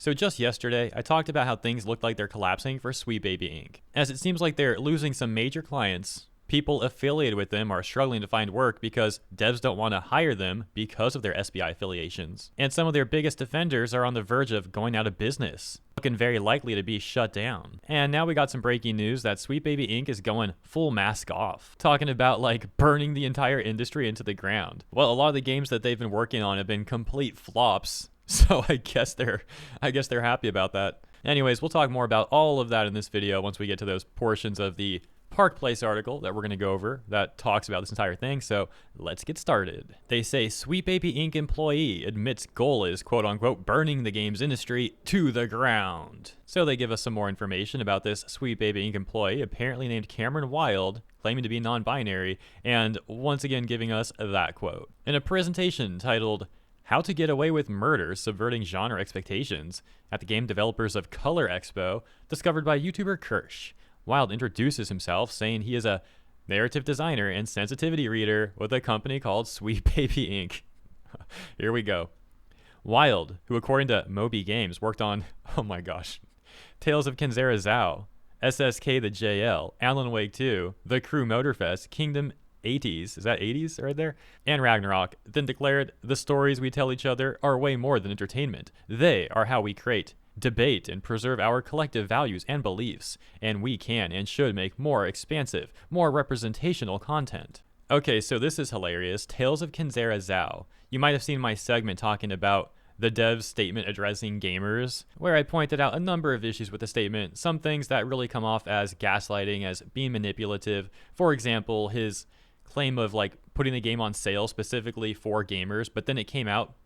So just yesterday, I talked about how things look like they're collapsing for Sweet Baby Inc. As it seems like they're losing some major clients. People affiliated with them are struggling to find work because devs don't want to hire them because of their SBI affiliations. And some of their biggest defenders are on the verge of going out of business, looking very likely to be shut down. And now we got some breaking news that Sweet Baby Inc. is going full mask off, talking about like burning the entire industry into the ground. Well, a lot of the games that they've been working on have been complete flops. So I guess they're happy about that. Anyways, we'll talk more about all of that in this video once we get to those portions of the Park Place article that we're going to go over that talks about this entire thing, so let's get started. They say Sweet Baby Inc. employee admits goal is quote unquote burning the games industry to the ground. So they give us some more information about this Sweet Baby Inc. employee, apparently named Cameron Wild, claiming to be non-binary, and once again giving us that quote. In a presentation titled How to Get Away with Murder Subverting Genre Expectations at the Game Developers of Color Expo, discovered by YouTuber Kirsch. Wild introduces himself saying he is a narrative designer and sensitivity reader with a company called Sweet Baby Inc. Here we go. Wild, who according to Moby Games worked on, oh my gosh, Tales of Kenzera Zhao, SSK the JL, Alan Wake 2, The Crew Motorfest, Kingdom 80s, is that 80s right there? And Ragnarok, then declared, the stories we tell each other are way more than entertainment. They are how we create, debate, and preserve our collective values and beliefs, and we can and should make more expansive, more representational content. Okay, so this is hilarious. Tales of Kenzera Zhao. You might have seen my segment talking about the dev's statement addressing gamers, where I pointed out a number of issues with the statement, some things that really come off as gaslighting, as being manipulative. For example, his claim of like putting the game on sale specifically for gamers, but then it came out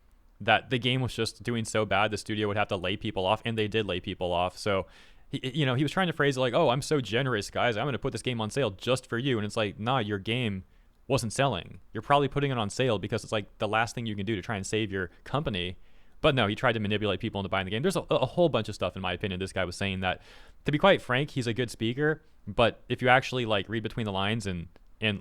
that the game was just doing so bad the studio would have to lay people off, and they did lay people off. So he was trying to phrase it like, oh, I'm so generous, guys, I'm going to put this game on sale just for you. And it's like, nah, your game wasn't selling. You're probably putting it on sale because it's like the last thing you can do to try and save your company. But no, he tried to manipulate people into buying the game. There's a whole bunch of stuff, in my opinion. This guy was saying that, to be quite frank, he's a good speaker, but if you actually like read between the lines and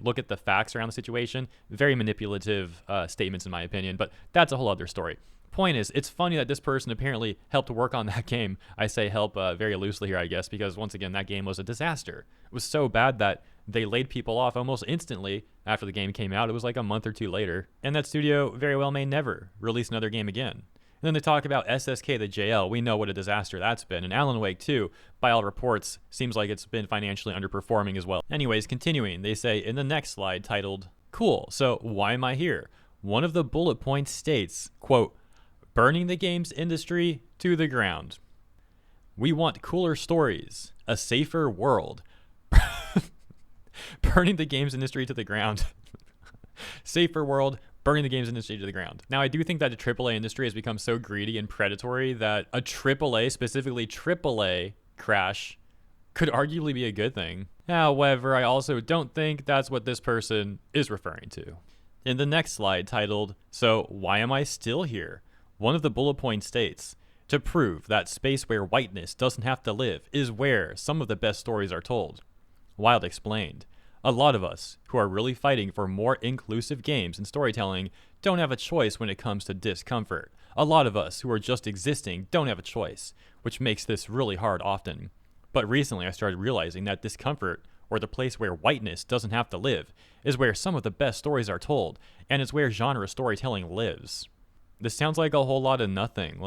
look at the facts around the situation, very manipulative statements in my opinion, but that's a whole other story. Point is, it's funny that this person apparently helped work on that game. I say help very loosely here, I guess, because once again, that game was a disaster. It was so bad that they laid people off almost instantly after the game came out. It was like a month or two later, and that studio very well may never release another game again. And then they talk about SSK the JL. We know what a disaster that's been. And Alan Wake 2, by all reports, seems like it's been financially underperforming as well. Anyways, continuing, they say in the next slide titled, Cool, so why am I here? One of the bullet points states, quote, burning the games industry to the ground. We want cooler stories, a safer world. Burning the games industry to the ground. Safer world, burning the games industry to the ground. Now, I do think that the AAA industry has become so greedy and predatory that a AAA, specifically AAA crash could arguably be a good thing. However, I also don't think that's what this person is referring to. In the next slide titled, So Why Am I Still Here? One of the bullet points states, to prove that space where whiteness doesn't have to live is where some of the best stories are told. Wild explained, a lot of us who are really fighting for more inclusive games and storytelling don't have a choice when it comes to discomfort. A lot of us who are just existing don't have a choice, which makes this really hard often. But recently I started realizing that discomfort, or the place where whiteness doesn't have to live, is where some of the best stories are told, and it's where genre storytelling lives. This sounds like a whole lot of nothing.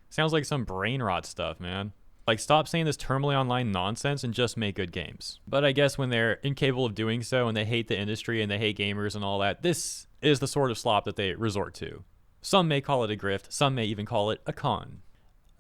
Sounds like some brain rot stuff, man. Stop saying this terminally online nonsense and just make good games. But I guess when they're incapable of doing so and they hate the industry and they hate gamers and all that, this is the sort of slop that they resort to. Some may call it a grift, some may even call it a con.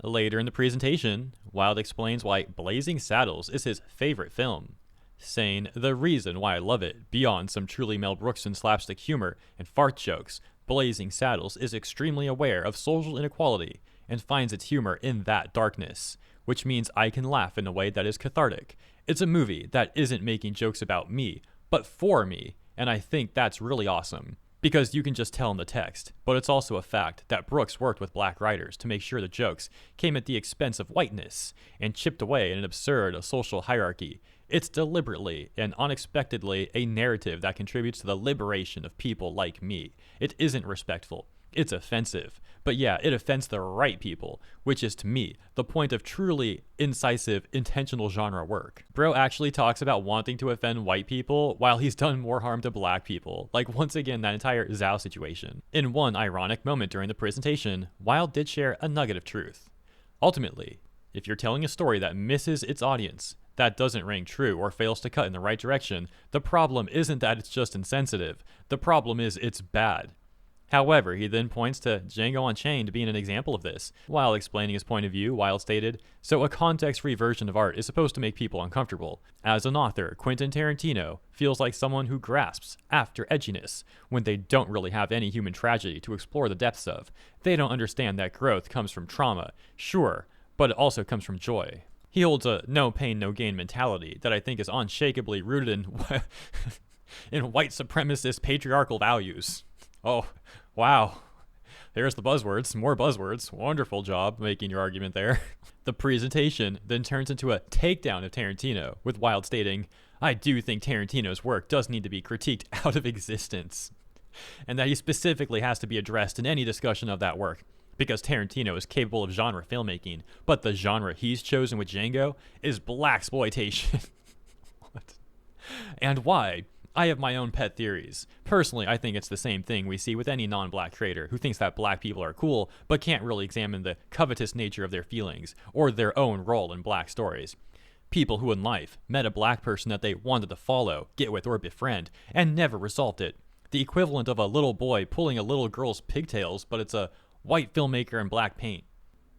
Later in the presentation, Wild explains why Blazing Saddles is his favorite film, saying the reason why I love it, beyond some truly Mel Brookson slapstick humor and fart jokes, Blazing Saddles is extremely aware of social inequality and finds its humor in that darkness, which means I can laugh in a way that is cathartic. It's a movie that isn't making jokes about me, but for me, and I think that's really awesome, because you can just tell in the text. But it's also a fact that Brooks worked with black writers to make sure the jokes came at the expense of whiteness and chipped away at an absurd social hierarchy. It's deliberately and unexpectedly a narrative that contributes to the liberation of people like me. It isn't respectful. It's offensive. But yeah, it offends the right people, which is to me the point of truly incisive, intentional genre work. Bro actually talks about wanting to offend white people while he's done more harm to black people. Like, once again, that entire Zhao situation. In one ironic moment during the presentation, Wild did share a nugget of truth. Ultimately, if you're telling a story that misses its audience, that doesn't ring true or fails to cut in the right direction, the problem isn't that it's just insensitive. The problem is it's bad. However, he then points to Django Unchained being an example of this. While explaining his point of view, Wild stated, "So a context-free version of art is supposed to make people uncomfortable. As an author, Quentin Tarantino feels like someone who grasps after edginess when they don't really have any human tragedy to explore the depths of. They don't understand that growth comes from trauma, sure, but it also comes from joy." He holds a no pain, no gain mentality that I think is unshakably rooted in white supremacist patriarchal values. Oh, wow. There's the buzzwords, more buzzwords. Wonderful job making your argument there. The presentation then turns into a takedown of Tarantino, with Wild stating, "I do think Tarantino's work does need to be critiqued out of existence," and that he specifically has to be addressed in any discussion of that work, because Tarantino is capable of genre filmmaking, but the genre he's chosen with Django is blaxploitation. What? And why? I have my own pet theories. Personally, I think it's the same thing we see with any non-black creator who thinks that black people are cool, but can't really examine the covetous nature of their feelings, or their own role in black stories. People who in life met a black person that they wanted to follow, get with, or befriend, and never resolved it. The equivalent of a little boy pulling a little girl's pigtails, but it's a white filmmaker in black paint.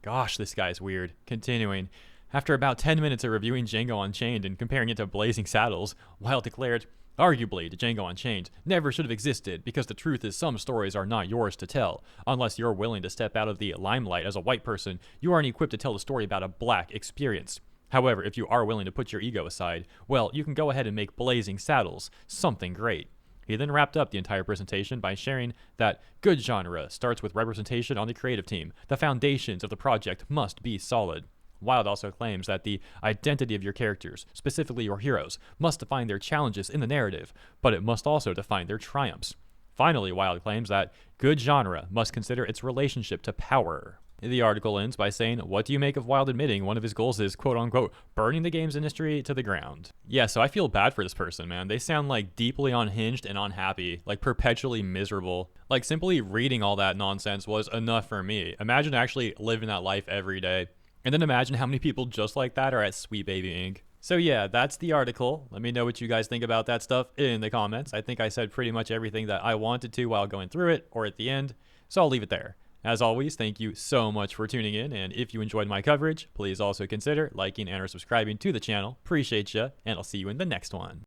Gosh, this guy's weird. Continuing. After about 10 minutes of reviewing Django Unchained and comparing it to Blazing Saddles, Wild declared, "Arguably, Django Unchained never should have existed because the truth is some stories are not yours to tell. Unless you're willing to step out of the limelight as a white person, you aren't equipped to tell a story about a black experience. However, if you are willing to put your ego aside, well, you can go ahead and make Blazing Saddles something great." He then wrapped up the entire presentation by sharing that good genre starts with representation on the creative team. The foundations of the project must be solid. Wild also claims that the identity of your characters, specifically your heroes, must define their challenges in the narrative, but it must also define their triumphs. Finally, Wild claims that good genre must consider its relationship to power. The article ends by saying, "What do you make of Wild admitting one of his goals is, quote unquote, burning the games industry to the ground?" Yeah, so I feel bad for this person, man. They sound like deeply unhinged and unhappy, like perpetually miserable. Like, simply reading all that nonsense was enough for me. Imagine actually living that life every day. And then imagine how many people just like that are at Sweet Baby Inc. So yeah, that's the article. Let me know what you guys think about that stuff in the comments. I think I said pretty much everything that I wanted to while going through it, or at the end, so I'll leave it there. As always, thank you so much for tuning in, and if you enjoyed my coverage, please also consider liking and or subscribing to the channel. Appreciate ya, and I'll see you in the next one.